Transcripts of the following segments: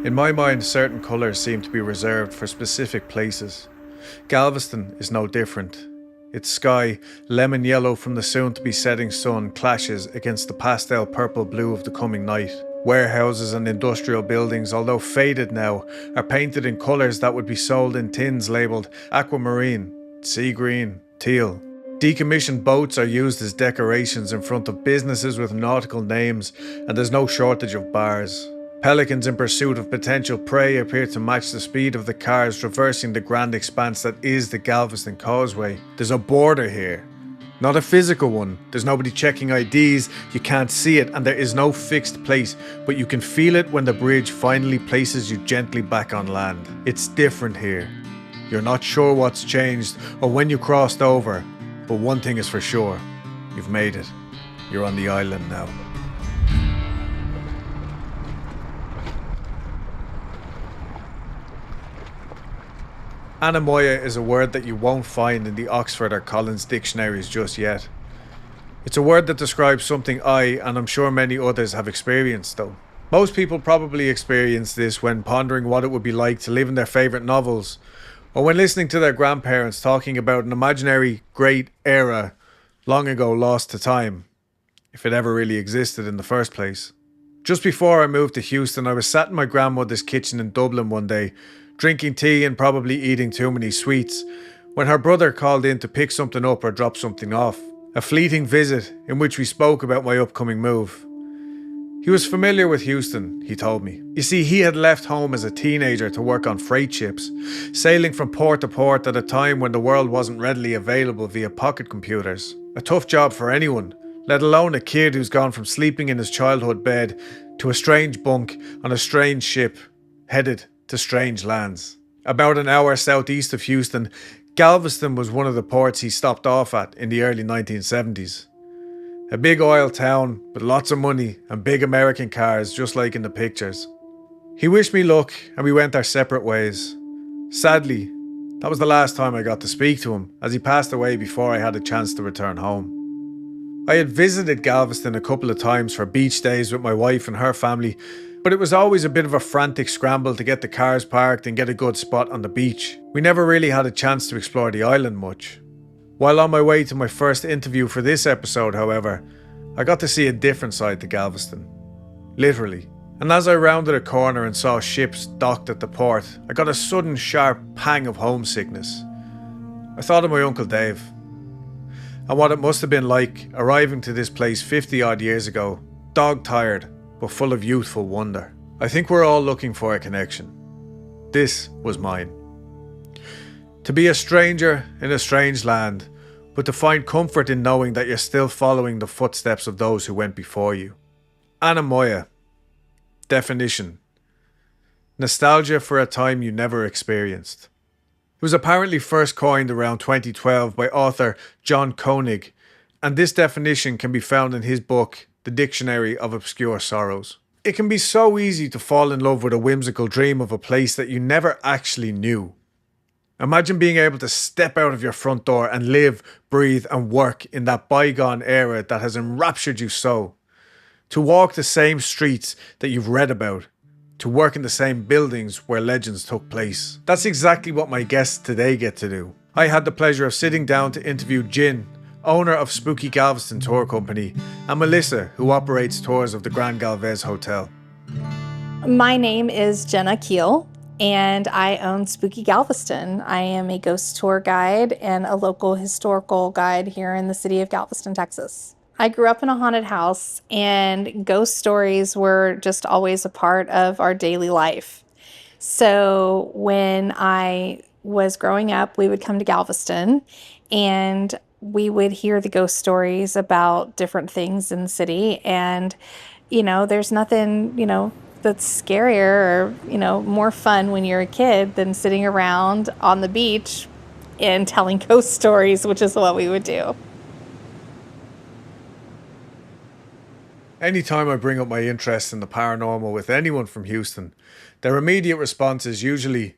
In my mind, certain colours seem to be reserved for specific places. Galveston is no different. Its sky, lemon yellow from the soon-to-be setting sun, clashes against the pastel purple blue of the coming night. Warehouses and industrial buildings, although faded now, are painted in colours that would be sold in tins labelled aquamarine, sea green, teal. Decommissioned boats are used as decorations in front of businesses with nautical names, and there's no shortage of bars. Pelicans in pursuit of potential prey appear to match the speed of the cars traversing the grand expanse that is the Galveston Causeway. There's a border here. Not a physical one. There's nobody checking IDs, you can't see it, and there is no fixed place, but you can feel it when the bridge finally places you gently back on land. It's different here. You're not sure what's changed or when you crossed over, but one thing is for sure. You've made it. You're on the island now. Anamoya is a word that you won't find in the Oxford or Collins dictionaries just yet. It's a word that describes something I, and I'm sure many others, have experienced though. Most people probably experience this when pondering what it would be like to live in their favourite novels, or when listening to their grandparents talking about an imaginary great era long ago lost to time, if it ever really existed in the first place. Just before I moved to Houston, I was sat in my grandmother's kitchen in Dublin one day, drinking tea and probably eating too many sweets, when her brother called in to pick something up or drop something off. A fleeting visit in which we spoke about my upcoming move. He was familiar with Houston, he told me. You see, he had left home as a teenager to work on freight ships, sailing from port to port at a time when the world wasn't readily available via pocket computers. A tough job for anyone, let alone a kid who's gone from sleeping in his childhood bed to a strange bunk on a strange ship, headed to strange lands. About an hour southeast of Houston, Galveston was one of the ports he stopped off at in the early 1970s. A big oil town with lots of money and big American cars just like in the pictures. He wished me luck and we went our separate ways. Sadly, that was the last time I got to speak to him, as he passed away before I had a chance to return home. I had visited Galveston a couple of times for beach days with my wife and her family, but it was always a bit of a frantic scramble to get the cars parked and get a good spot on the beach. We never really had a chance to explore the island much. While on my way to my first interview for this episode, however, I got to see a different side to Galveston. Literally. And as I rounded a corner and saw ships docked at the port, I got a sudden sharp pang of homesickness. I thought of my Uncle Dave, and what it must have been like arriving to this place 50 odd years ago, dog-tired, but full of youthful wonder. I think we're all looking for a connection. This was mine. To be a stranger in a strange land, but to find comfort in knowing that you're still following the footsteps of those who went before you. Anamoya. Definition: nostalgia for a time you never experienced. It was apparently first coined around 2012 by author John Koenig, and this definition can be found in his book, The Dictionary of Obscure Sorrows. It can be so easy to fall in love with a whimsical dream of a place that you never actually knew. Imagine being able to step out of your front door and live, breathe and work in that bygone era that has enraptured you so. To walk the same streets that you've read about. To work in the same buildings where legends took place. That's exactly what my guests today get to do. I had the pleasure of sitting down to interview Jin, owner of Spooky Galveston Tour Company, and Melissa, who operates tours of the Grand Galvez Hotel. My name is Jenna Keel, and I own Spooky Galveston. I am a ghost tour guide and a local historical guide here in the city of Galveston, Texas. I grew up in a haunted house, and ghost stories were just always a part of our daily life. So when I was growing up, we would come to Galveston, and we would hear the ghost stories about different things in the city. And, there's nothing, that's scarier or, more fun when you're a kid than sitting around on the beach and telling ghost stories, which is what we would do. Anytime I bring up my interest in the paranormal with anyone from Houston, their immediate response is usually,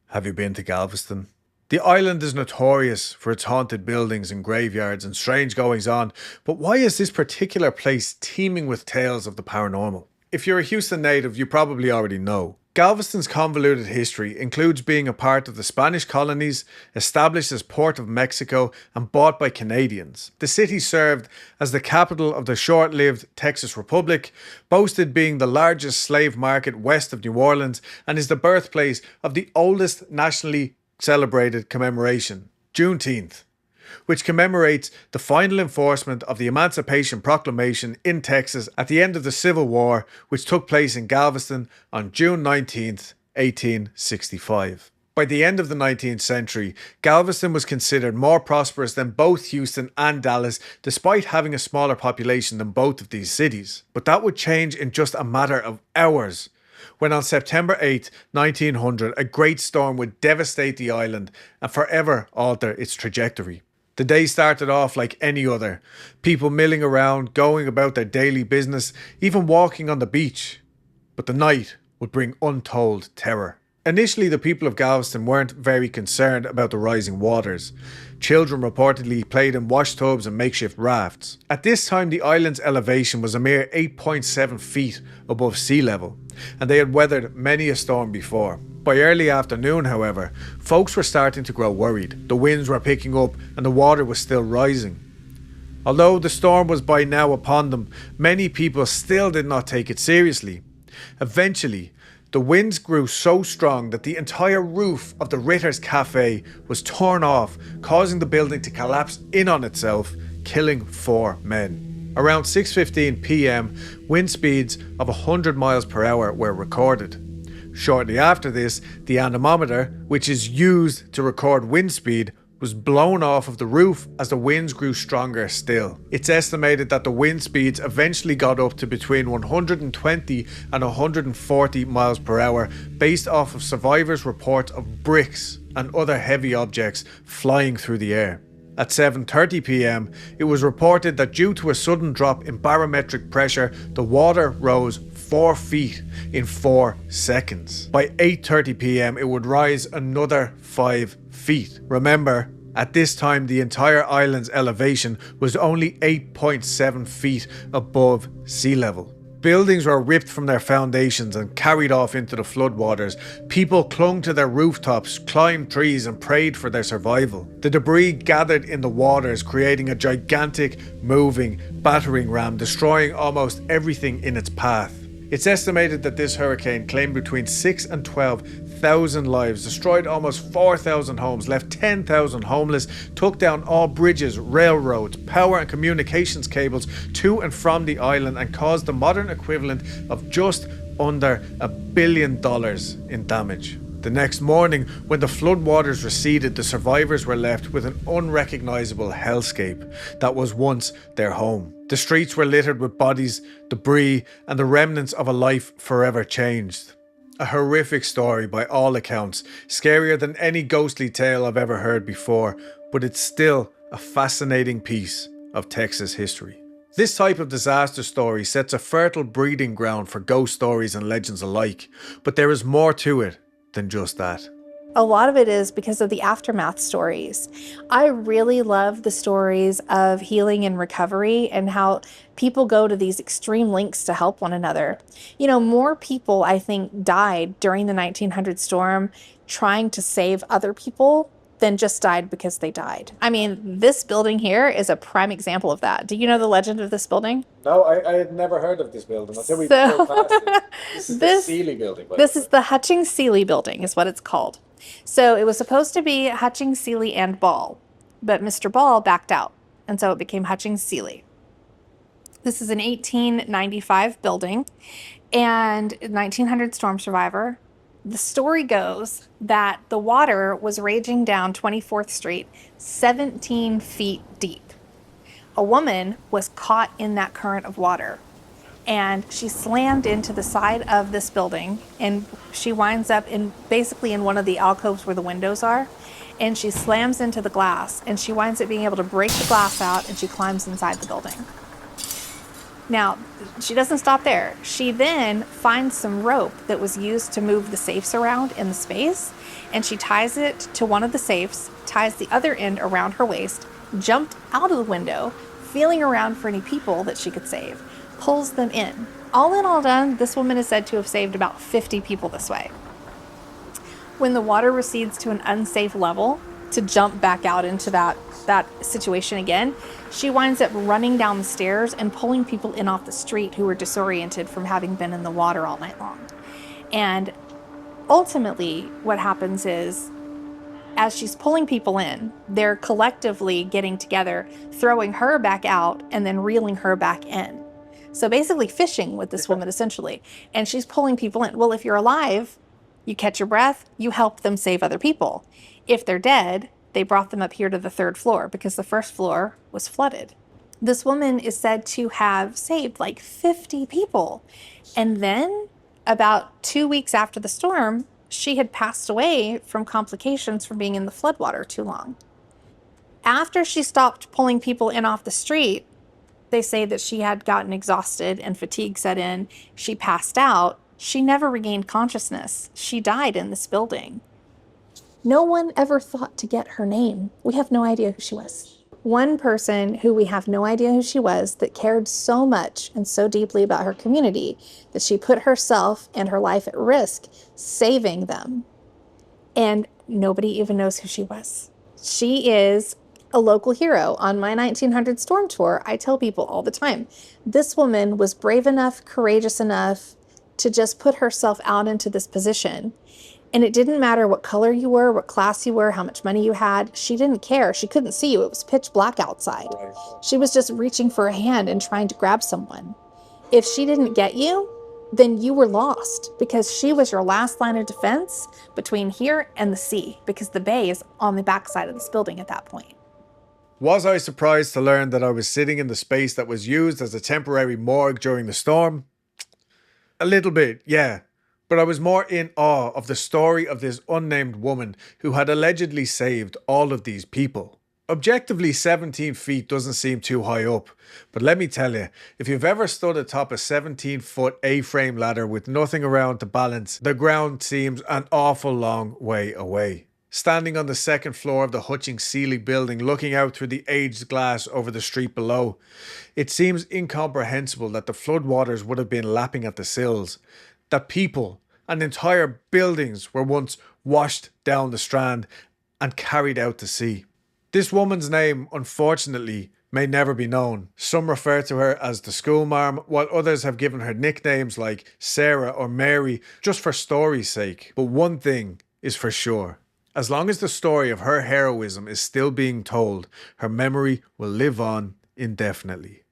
"Have you been to Galveston?" The island is notorious for its haunted buildings and graveyards and strange goings on, but why is this particular place teeming with tales of the paranormal? If you're a Houston native, you probably already know. Galveston's convoluted history includes being a part of the Spanish colonies, established as Port of Mexico and bought by Canadians. The city served as the capital of the short-lived Texas Republic, boasted being the largest slave market west of New Orleans, and is the birthplace of the oldest nationally celebrated commemoration, Juneteenth, which commemorates the final enforcement of the Emancipation Proclamation in Texas at the end of the Civil War, which took place in Galveston on June 19th, 1865. By the end of the 19th century, Galveston was considered more prosperous than both Houston and Dallas, despite having a smaller population than both of these cities. But that would change in just a matter of hours, when on September 8, 1900, a great storm would devastate the island and forever alter its trajectory. The day started off like any other, people milling around, going about their daily business, even walking on the beach. But the night would bring untold terror. Initially, the people of Galveston weren't very concerned about the rising waters. Children reportedly played in wash tubs and makeshift rafts. At this time, the island's elevation was a mere 8.7 feet above sea level, and they had weathered many a storm before. By early afternoon, however, folks were starting to grow worried. The winds were picking up and the water was still rising. Although the storm was by now upon them, many people still did not take it seriously. Eventually, the winds grew so strong that the entire roof of the Ritter's Cafe was torn off, causing the building to collapse in on itself, killing 4 men. Around 6:15 p.m, wind speeds of 100 miles per hour were recorded. Shortly after this, the anemometer, which is used to record wind speed, was blown off of the roof as the winds grew stronger still. It's estimated that the wind speeds eventually got up to between 120 and 140 miles per hour, based off of survivors' reports of bricks and other heavy objects flying through the air. At 7:30 p.m, it was reported that due to a sudden drop in barometric pressure, the water rose 4 feet in 4 seconds. By 8:30 p.m, it would rise another 5 feet. Remember, at this time, the entire island's elevation was only 8.7 feet above sea level. Buildings were ripped from their foundations and carried off into the floodwaters. People clung to their rooftops, climbed trees and prayed for their survival. The debris gathered in the waters, creating a gigantic, moving battering ram, destroying almost everything in its path. It's estimated that this hurricane claimed between 6 and 12,000 lives, destroyed almost 4,000 homes, left 10,000 homeless, took down all bridges, railroads, power and communications cables to and from the island, and caused the modern equivalent of just under $1 billion in damage. The next morning, when the floodwaters receded, the survivors were left with an unrecognizable hellscape that was once their home. The streets were littered with bodies, debris, and the remnants of a life forever changed. A horrific story by all accounts, scarier than any ghostly tale I've ever heard before, but it's still a fascinating piece of Texas history. This type of disaster story sets a fertile breeding ground for ghost stories and legends alike, but there is more to it than just that. A lot of it is because of the aftermath stories. I really love the stories of healing and recovery and how people go to these extreme lengths to help one another. You know, more people, I think, died during the 1900 storm trying to save other people than just died because they died. I mean, this building here is a prime example of that. Do you know the legend of this building? No, I had never heard of this building until we drove past it. This is the Sealy building. This is the Hutchings Sealy building is what it's called. So it was supposed to be Hutchings, Sealy, and Ball, but Mr. Ball backed out, and so it became Hutchings Sealy. This is an 1895 building and 1900 storm survivor. The story goes that the water was raging down 24th Street, 17 feet deep. A woman was caught in that current of water, and she slammed into the side of this building, and she winds up basically in one of the alcoves where the windows are, and she slams into the glass, and she winds up being able to break the glass out, and she climbs inside the building. Now, she doesn't stop there. She then finds some rope that was used to move the safes around in the space, and she ties it to one of the safes, ties the other end around her waist, jumped out of the window, feeling around for any people that she could save, pulls them in. All in all done, this woman is said to have saved about 50 people this way. When the water recedes to an unsafe level to jump back out into that situation again, she winds up running down the stairs and pulling people in off the street who were disoriented from having been in the water all night long. And ultimately, what happens is, as she's pulling people in, they're collectively getting together, throwing her back out, and then reeling her back in. So basically fishing with this woman, essentially. And she's pulling people in. Well, if you're alive, you catch your breath, you help them save other people. If they're dead, they brought them up here to the 3rd floor because the 1st floor was flooded. This woman is said to have saved like 50 people. And then about 2 weeks after the storm, she had passed away from complications from being in the floodwater too long. After she stopped pulling people in off the street, they say that she had gotten exhausted and fatigue set in. She passed out. She never regained consciousness. She died in this building. No one ever thought to get her name. We have no idea who she was. One person who we have no idea who she was that cared so much and so deeply about her community that she put herself and her life at risk, saving them. And nobody even knows who she was. She is a local hero. On my 1900 storm tour, I tell people all the time, this woman was brave enough, courageous enough to just put herself out into this position. And it didn't matter what color you were, what class you were, how much money you had. She didn't care. She couldn't see you. It was pitch black outside. She was just reaching for a hand and trying to grab someone. If she didn't get you, then you were lost, because she was your last line of defense between here and the sea, because the bay is on the backside of this building at that point. Was I surprised to learn that I was sitting in the space that was used as a temporary morgue during the storm? A little bit, yeah. But I was more in awe of the story of this unnamed woman who had allegedly saved all of these people. Objectively, 17 feet doesn't seem too high up, but let me tell you, if you've ever stood atop a 17-foot A-frame ladder with nothing around to balance, the ground seems an awful long way away. Standing on the 2nd floor of the Hutchings Sealy building, looking out through the aged glass over the street below, it seems incomprehensible that the floodwaters would have been lapping at the sills, that people and entire buildings were once washed down the strand and carried out to sea. This woman's name, unfortunately, may never be known. Some refer to her as the schoolmarm, while others have given her nicknames like Sarah or Mary, just for story's sake. But one thing is for sure. As long as the story of her heroism is still being told, her memory will live on indefinitely.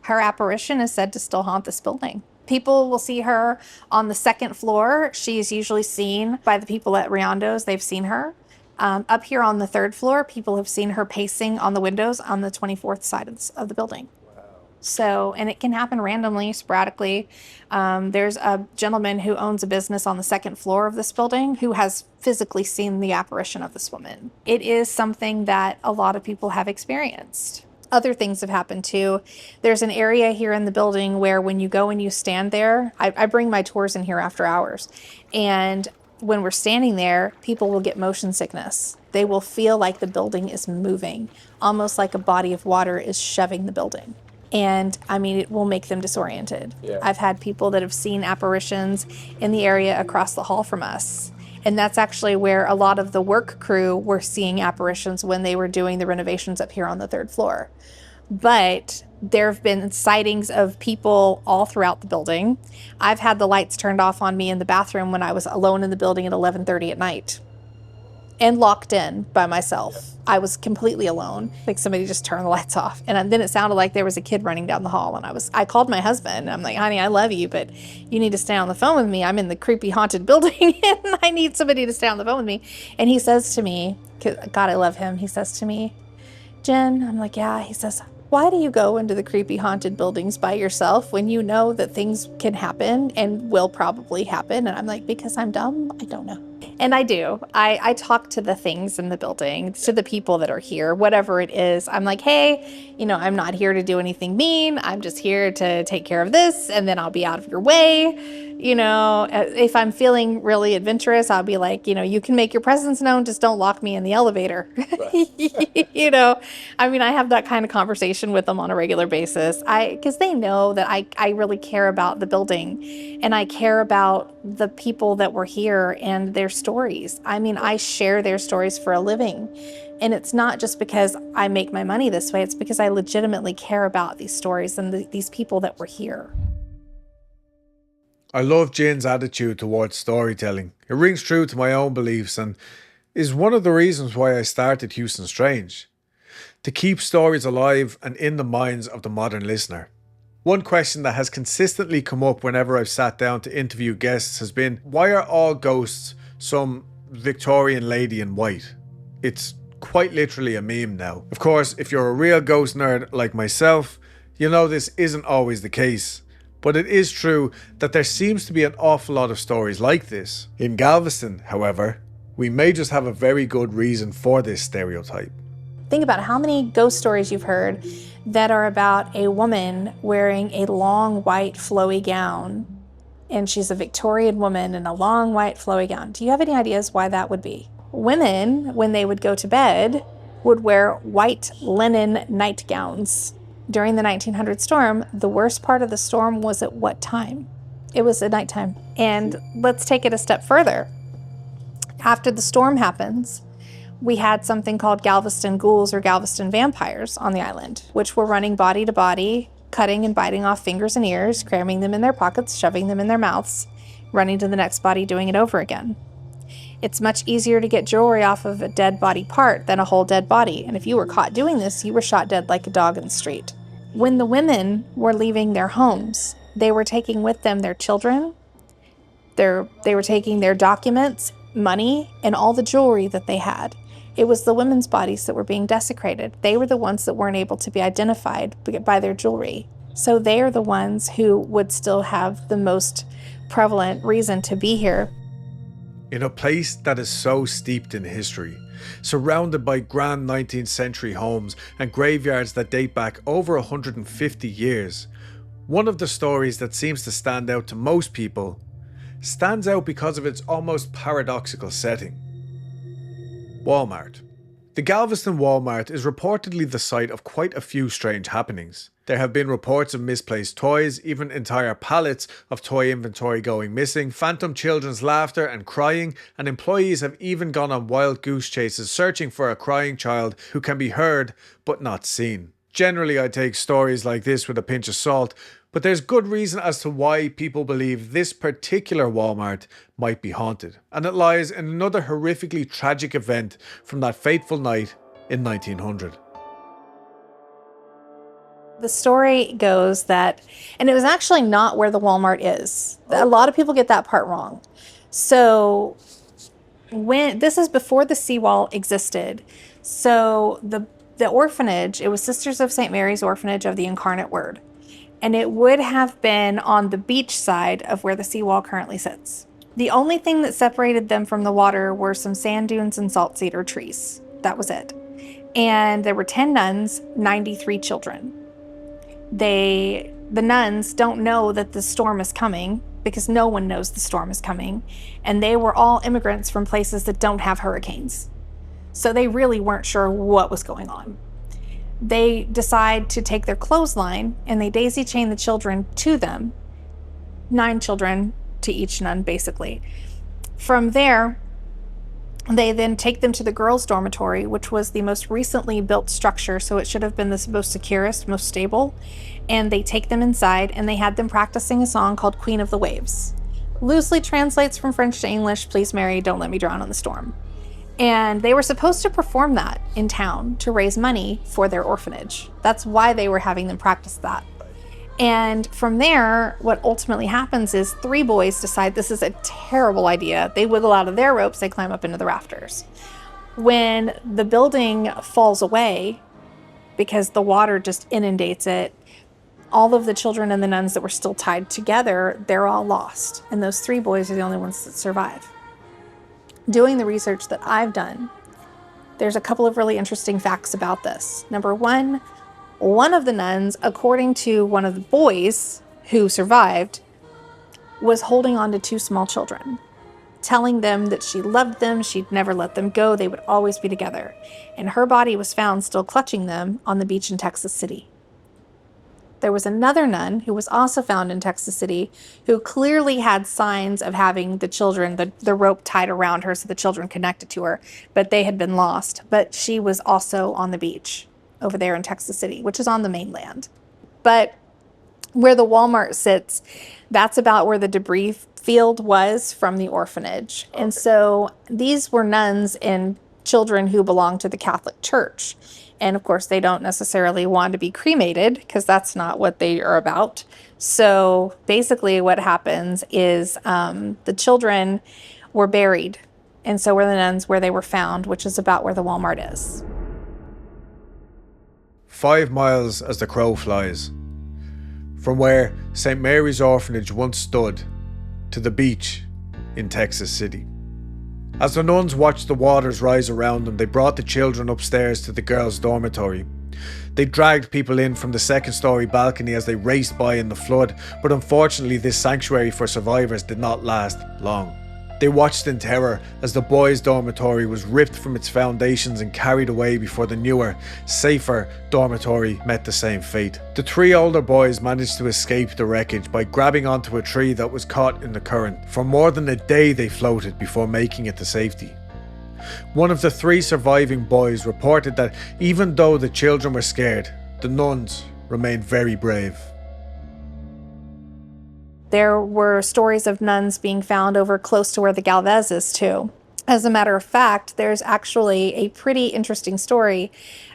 Her apparition is said to still haunt this building. People will see her on the 2nd floor. She's usually seen by the people at Riondo's. They've seen her. Up here on the 3rd floor, people have seen her pacing on the windows on the 24th side of the building. Wow. So, and it can happen randomly, sporadically. There's a gentleman who owns a business on the 2nd floor of this building who has physically seen the apparition of this woman. It is something that a lot of people have experienced. Other things have happened too. There's an area here in the building where when you go and you stand there, I bring my tours in here after hours, and when we're standing there, people will get motion sickness. They will feel like the building is moving, almost like a body of water is shoving the building. And I mean, it will make them disoriented. Yeah. I've had people that have seen apparitions in the area across the hall from us. And that's actually where a lot of the work crew were seeing apparitions when they were doing the renovations up here on the 3rd floor. But there have been sightings of people all throughout the building. I've had the lights turned off on me in the bathroom when I was alone in the building at 11:30 at night and locked in by myself. Yeah. I was completely alone. Like somebody just turned the lights off. And then it sounded like there was a kid running down the hall. And I called my husband. I'm like, honey, I love you, but you need to stay on the phone with me. I'm in the creepy haunted building and I need somebody to stay on the phone with me. And he says to me, God, I love him. He says to me, Jen, I'm like, yeah. He says, why do you go into the creepy haunted buildings by yourself when you know that things can happen and will probably happen? And I'm like, because I'm dumb? I don't know. And I do. I talk to the things in the building, to the people that are here, whatever it is. I'm like, hey, I'm not here to do anything mean. I'm just here to take care of this, and then I'll be out of your way. If I'm feeling really adventurous, I'll be like, you can make your presence known, just don't lock me in the elevator. I have that kind of conversation with them on a regular basis. Because they know that I really care about the building, and I care about the people that were here and their stories. I share their stories for a living. And it's not just because I make my money this way, it's because I legitimately care about these stories and these people that were here. I love Jane's attitude towards storytelling. It rings true to my own beliefs and is one of the reasons why I started Houston Strange. To keep stories alive and in the minds of the modern listener. One question that has consistently come up whenever I've sat down to interview guests has been, why are all ghosts some Victorian lady in white? It's quite literally a meme now. Of course, if you're a real ghost nerd like myself, you know this isn't always the case. But it is true that there seems to be an awful lot of stories like this. In Galveston, however, we may just have a very good reason for this stereotype. Think about how many ghost stories you've heard that are about a woman wearing a long white flowy gown, and she's a Victorian woman in a long white flowy gown. Do you have any ideas why that would be? Women, when they would go to bed, would wear white linen nightgowns. During the 1900 storm, the worst part of the storm was at what time? It was at nighttime. And let's take it a step further. After the storm happens, we had something called Galveston ghouls or Galveston vampires on the island, which were running body to body, cutting and biting off fingers and ears, cramming them in their pockets, shoving them in their mouths, running to the next body, doing it over again. It's much easier to get jewelry off of a dead body part than a whole dead body. And if you were caught doing this, you were shot dead like a dog in the street. When the women were leaving their homes, they were taking with them their children, they were taking their documents, money, and all the jewelry that they had. It was the women's bodies that were being desecrated. They were the ones that weren't able to be identified by their jewelry. So they are the ones who would still have the most prevalent reason to be here. In a place that is so steeped in history, surrounded by grand 19th century homes and graveyards that date back over 150 years, one of the stories that seems to stand out to most people stands out because of its almost paradoxical setting. Walmart. The Galveston Walmart is reportedly the site of quite a few strange happenings. There have been reports of misplaced toys, even entire pallets of toy inventory going missing, phantom children's laughter and crying, and employees have even gone on wild goose chases searching for a crying child who can be heard but not seen. Generally, I take stories like this with a pinch of salt, but there's good reason as to why people believe this particular Walmart might be haunted, and it lies in another horrifically tragic event from that fateful night in 1900. The story goes that, and it was actually not where the Walmart is. A lot of people get that part wrong. So this is before the seawall existed. So the orphanage, it was Sisters of St. Mary's Orphanage of the Incarnate Word. And it would have been on the beach side of where the seawall currently sits. The only thing that separated them from the water were some sand dunes and salt cedar trees. That was it. And there were 10 nuns, 93 children. The nuns don't know that the storm is coming because no one knows the storm is coming. And they were all immigrants from places that don't have hurricanes. So they really weren't sure what was going on. They decide to take their clothesline and they daisy chain the children to them. 9 children to each nun, basically. From there, they then take them to the girls' dormitory, which was the most recently built structure, so it should have been the most securest, most stable. And they take them inside and they had them practicing a song called Queen of the Waves. Loosely translates from French to English, Please Mary, Don't Let Me Drown in the Storm. And they were supposed to perform that in town to raise money for their orphanage. That's why they were having them practice that. And from there, what ultimately happens is 3 boys decide this is a terrible idea. They wiggle out of their ropes, they climb up into the rafters. When the building falls away, because the water just inundates it, all of the children and the nuns that were still tied together, they're all lost. And those 3 boys are the only ones that survive. Doing the research that I've done, there's a couple of really interesting facts about this. Number one of the nuns, according to one of the boys who survived, was holding on to two small children, telling them that she loved them, she'd never let them go, they would always be together. And her body was found still clutching them on the beach in Texas City. There was another nun who was also found in Texas City who clearly had signs of having the children, the rope tied around her so the children connected to her, but they had been lost. But she was also on the beach over there in Texas City, which is on the mainland. But where the Walmart sits, that's about where the debris field was from the orphanage. And so these were nuns and children who belonged to the Catholic Church. And of course, they don't necessarily want to be cremated because that's not what they are about. So basically what happens is the children were buried. And so were the nuns where they were found, which is about where the Walmart is. 5 miles as the crow flies. From where St. Mary's Orphanage once stood to the beach in Texas City. As the nuns watched the waters rise around them, they brought the children upstairs to the girls' dormitory. They dragged people in from the second-story balcony as they raced by in the flood, but unfortunately this sanctuary for survivors did not last long. They watched in terror as the boys' dormitory was ripped from its foundations and carried away before the newer, safer dormitory met the same fate. The 3 older boys managed to escape the wreckage by grabbing onto a tree that was caught in the current. For more than a day they floated before making it to safety. One of the 3 surviving boys reported that even though the children were scared, the nuns remained very brave. There were stories of nuns being found over close to where the Galvez is too. As a matter of fact, there's actually a pretty interesting story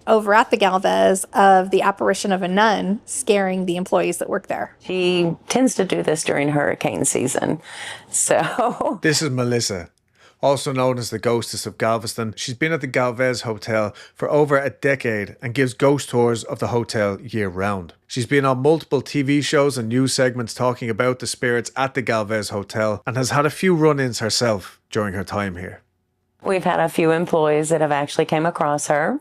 over at the Galvez of the apparition of a nun scaring the employees that work there. She tends to do this during hurricane season. So This is Melissa, also known as the Ghostess of Galveston. She's been at the Galvez Hotel for over a decade and gives ghost tours of the hotel year round. She's been on multiple TV shows and news segments talking about the spirits at the Galvez Hotel and has had a few run-ins herself during her time here. we've had a few employees that have actually came across her.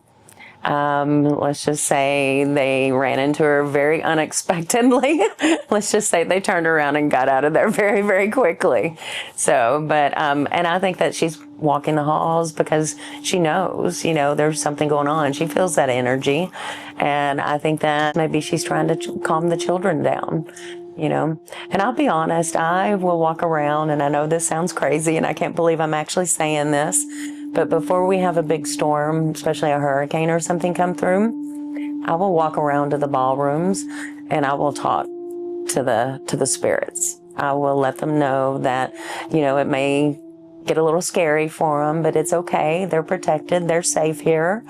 Let's just say they ran into her very unexpectedly. Let's just say they turned around and got out of there very, very quickly. So, but, and I think that she's walking the halls because she knows, there's something going on. She feels that energy. And I think that maybe she's trying to calm the children down. And I'll be honest, I will walk around, and I know this sounds crazy, and I can't believe I'm actually saying this, but before we have a big storm, especially a hurricane or something come through, I will walk around to the ballrooms and I will talk to the spirits. I will let them know that, it may get a little scary for them, but it's okay. They're protected. They're safe here.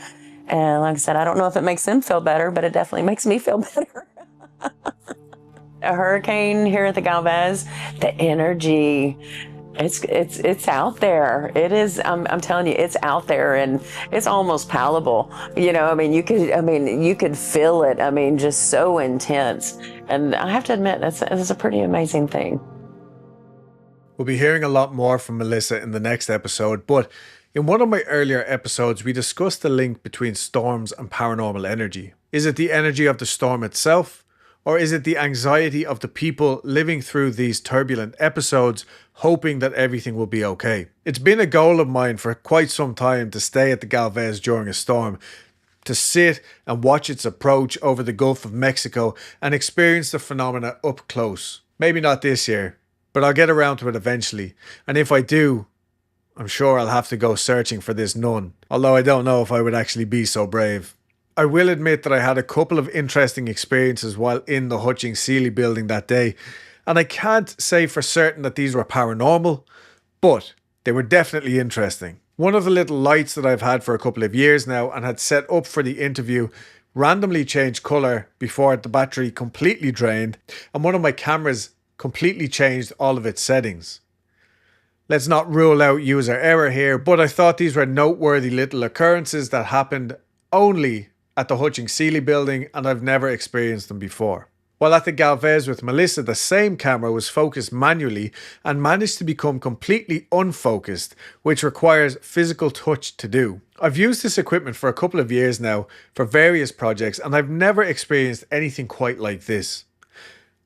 And like I said, I don't know if it makes them feel better, but it definitely makes me feel better. A hurricane here at the Galvez, the energy, it's out there. It is, I'm telling you, it's out there, and it's almost palatable. You could feel it. Just so intense. And I have to admit, it's a pretty amazing thing. We'll be hearing a lot more from Melissa in the next episode, but in one of my earlier episodes, we discussed the link between storms and paranormal energy. Is it the energy of the storm itself? Or is it the anxiety of the people living through these turbulent episodes, hoping that everything will be okay? It's been a goal of mine for quite some time to stay at the Galvez during a storm, to sit and watch its approach over the Gulf of Mexico and experience the phenomena up close. Maybe not this year, but I'll get around to it eventually. And if I do, I'm sure I'll have to go searching for this nun, although I don't know if I would actually be so brave. I will admit that I had a couple of interesting experiences while in the Hutchings Sealy building that day, and I can't say for certain that these were paranormal, but they were definitely interesting. One of the little lights that I've had for a couple of years now and had set up for the interview randomly changed colour before the battery completely drained, and one of my cameras completely changed all of its settings. Let's not rule out user error here, but I thought these were noteworthy little occurrences that happened only at the Hutchings Sealy building, and I've never experienced them before. While at the Galvez with Melissa, the same camera was focused manually and managed to become completely unfocused, which requires physical touch to do. I've used this equipment for a couple of years now for various projects, and I've never experienced anything quite like this.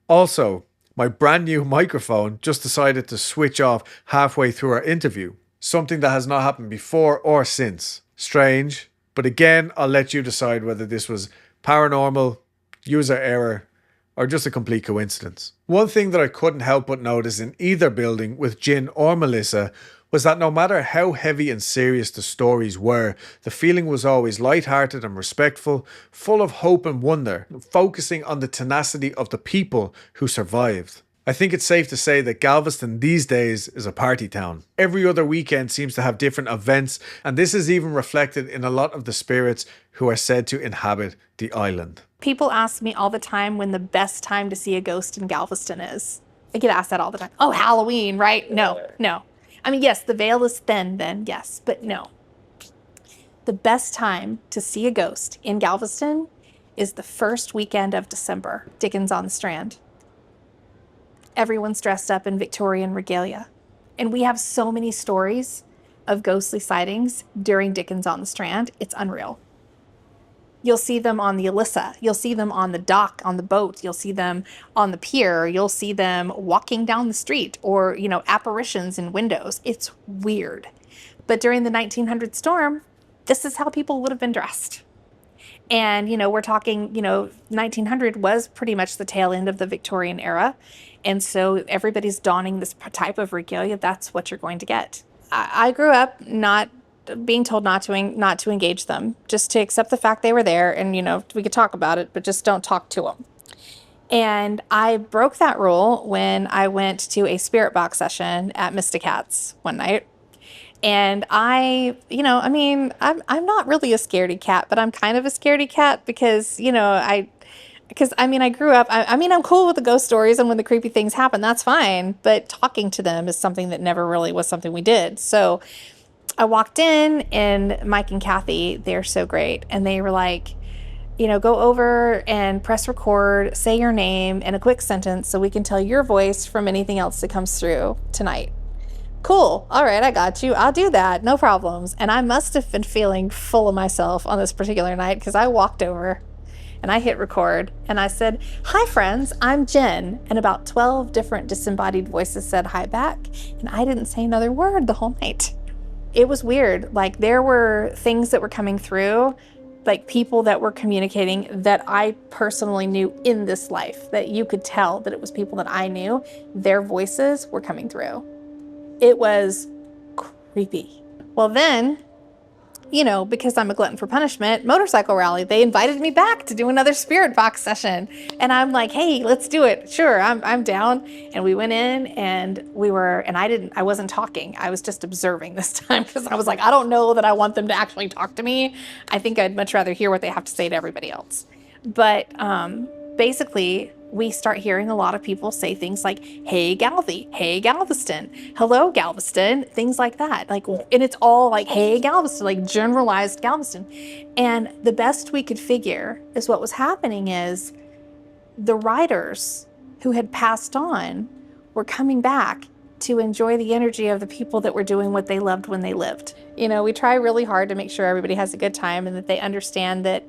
Also, my brand new microphone just decided to switch off halfway through our interview, something that has not happened before or since. Strange, but again, I'll let you decide whether this was paranormal, user error, or just a complete coincidence. One thing that I couldn't help but notice in either building with Jin or Melissa was that no matter how heavy and serious the stories were, the feeling was always lighthearted and respectful, full of hope and wonder, focusing on the tenacity of the people who survived. I think it's safe to say that Galveston these days is a party town. Every other weekend seems to have different events, and this is even reflected in a lot of the spirits who are said to inhabit the island. People ask me all the time when the best time to see a ghost in Galveston is. I get asked that all the time. Oh, Halloween, right? No. I mean, yes, the veil is thin then, yes, but no. The best time to see a ghost in Galveston is the first weekend of December, Dickens on the Strand. Everyone's dressed up in Victorian regalia. And we have so many stories of ghostly sightings during Dickens on the Strand. It's unreal. You'll see them on the Alyssa. You'll see them on the dock, on the boat. You'll see them on the pier. You'll see them walking down the street or, apparitions in windows. It's weird. But during the 1900 storm, this is how people would have been dressed. And, we're talking, 1900 was pretty much the tail end of the Victorian era. And so everybody's donning this type of regalia. That's what you're going to get. I grew up not being told not to engage them, just to accept the fact they were there, and we could talk about it, but just don't talk to them. And I broke that rule when I went to a spirit box session at Mysticats one night. And I'm not really a scaredy cat, but I'm kind of a scaredy cat because I grew up, I'm cool with the ghost stories, and when the creepy things happen, that's fine. But talking to them is something that never really was something we did. So I walked in, and Mike and Kathy, they're so great. And they were like, go over and press record, say your name and a quick sentence so we can tell your voice from anything else that comes through tonight. Cool. All right, I got you. I'll do that. No problems. And I must have been feeling full of myself on this particular night because I walked over and I hit record and I said, "Hi friends, I'm Jen." And about 12 different disembodied voices said hi back. And I didn't say another word the whole night. It was weird. Like, there were things that were coming through, like people that were communicating that I personally knew in this life, that you could tell that it was people that I knew. Their voices were coming through. It was creepy. Well then, because I'm a glutton for punishment, Motorcycle Rally, they invited me back to do another spirit box session. And I'm like, hey, let's do it. Sure, I'm down. And we went in and I wasn't talking. I was just observing this time because I was like, I don't know that I want them to actually talk to me. I think I'd much rather hear what they have to say to everybody else. But basically, we start hearing a lot of people say things like, "Hey, Galvy, hey, Galveston, hello, Galveston," things like that. And it's all like, "Hey, Galveston," like generalized Galveston. And the best we could figure is what was happening is the writers who had passed on were coming back to enjoy the energy of the people that were doing what they loved when they lived. We try really hard to make sure everybody has a good time and that they understand that,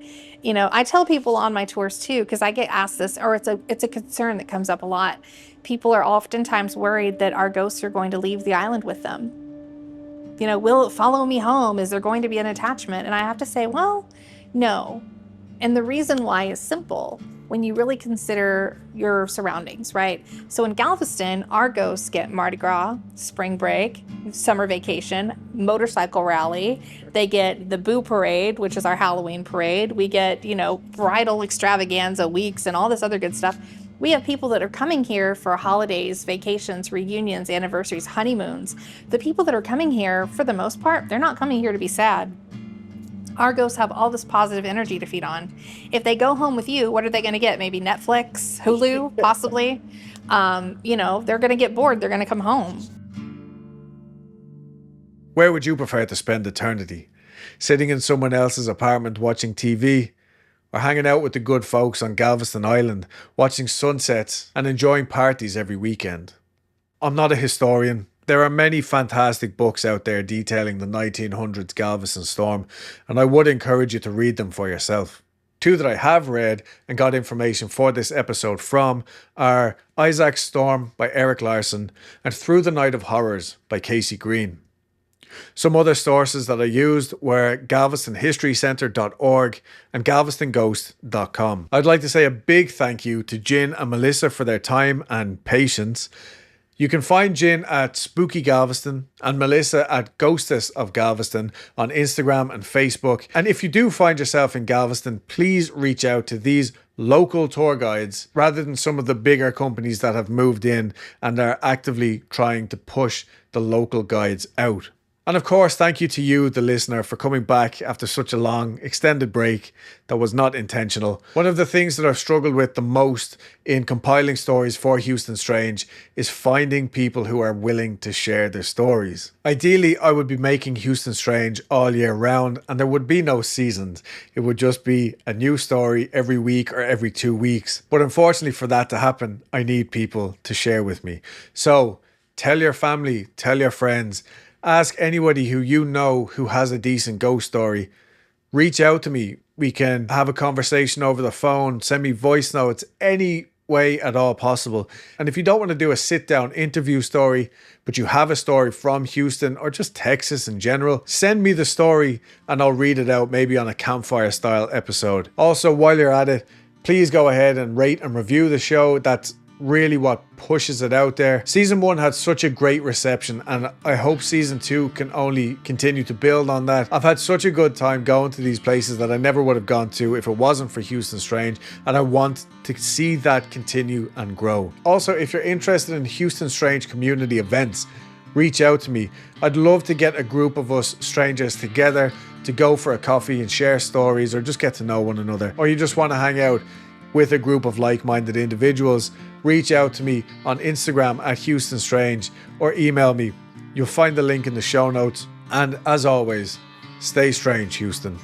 I tell people on my tours too, because I get asked this, or it's a concern that comes up a lot. People are oftentimes worried that our ghosts are going to leave the island with them. Will it follow me home? Is there going to be an attachment? And I have to say, well, no. And the reason why is simple. When you really consider your surroundings, right? So in Galveston, our ghosts get Mardi Gras, spring break, summer vacation, motorcycle rally. They get the Boo Parade, which is our Halloween parade. We get, bridal extravaganza weeks and all this other good stuff. We have people that are coming here for holidays, vacations, reunions, anniversaries, honeymoons. The people that are coming here, for the most part, they're not coming here to be sad. Our ghosts have all this positive energy to feed on. If they go home with you, what are they going to get? Maybe Netflix, Hulu, possibly. They're going to get bored. They're going to come home. Where would you prefer to spend eternity? Sitting in someone else's apartment watching TV, or hanging out with the good folks on Galveston Island, watching sunsets and enjoying parties every weekend. I'm not a historian. There are many fantastic books out there detailing the 1900s Galveston storm, and I would encourage you to read them for yourself. Two that I have read and got information for this episode from are Isaac's Storm by Eric Larson and Through the Night of Horrors by Casey Green. Some other sources that I used were galvestonhistorycenter.org and galvestonghost.com. I'd like to say a big thank you to Jin and Melissa for their time and patience. You can find Jin at Spooky Galveston and Melissa at Ghostess of Galveston on Instagram and Facebook. And if you do find yourself in Galveston, please reach out to these local tour guides rather than some of the bigger companies that have moved in and are actively trying to push the local guides out. And of course, thank you to you, the listener, for coming back after such a long, extended break that was not intentional. One of the things that I've struggled with the most in compiling stories for Houston Strange is finding people who are willing to share their stories. Ideally, I would be making Houston Strange all year round and there would be no seasons. It would just be a new story every week or every 2 weeks. But unfortunately, for that to happen, I need people to share with me. So tell your family, tell your friends, ask anybody who you know who has a decent ghost story. Reach out to me. We can have a conversation over the phone, send me voice notes, any way at all possible. And if you don't want to do a sit-down interview story, but you have a story from Houston or just Texas in general, send me the story and I'll read it out maybe on a campfire style episode. Also, while you're at it, please go ahead and rate and review the show. That's really what pushes it out there. Season 1 had such a great reception and I hope season 2 can only continue to build on that. I've had such a good time going to these places that I never would have gone to if it wasn't for Houston Strange, and I want to see that continue and grow. Also, if you're interested in Houston Strange community events, reach out to me. I'd love to get a group of us strangers together to go for a coffee and share stories or just get to know one another. Or you just want to hang out with a group of like-minded individuals, reach out to me on Instagram at Houston Strange or email me. You'll find the link in the show notes. And as always, stay strange, Houston.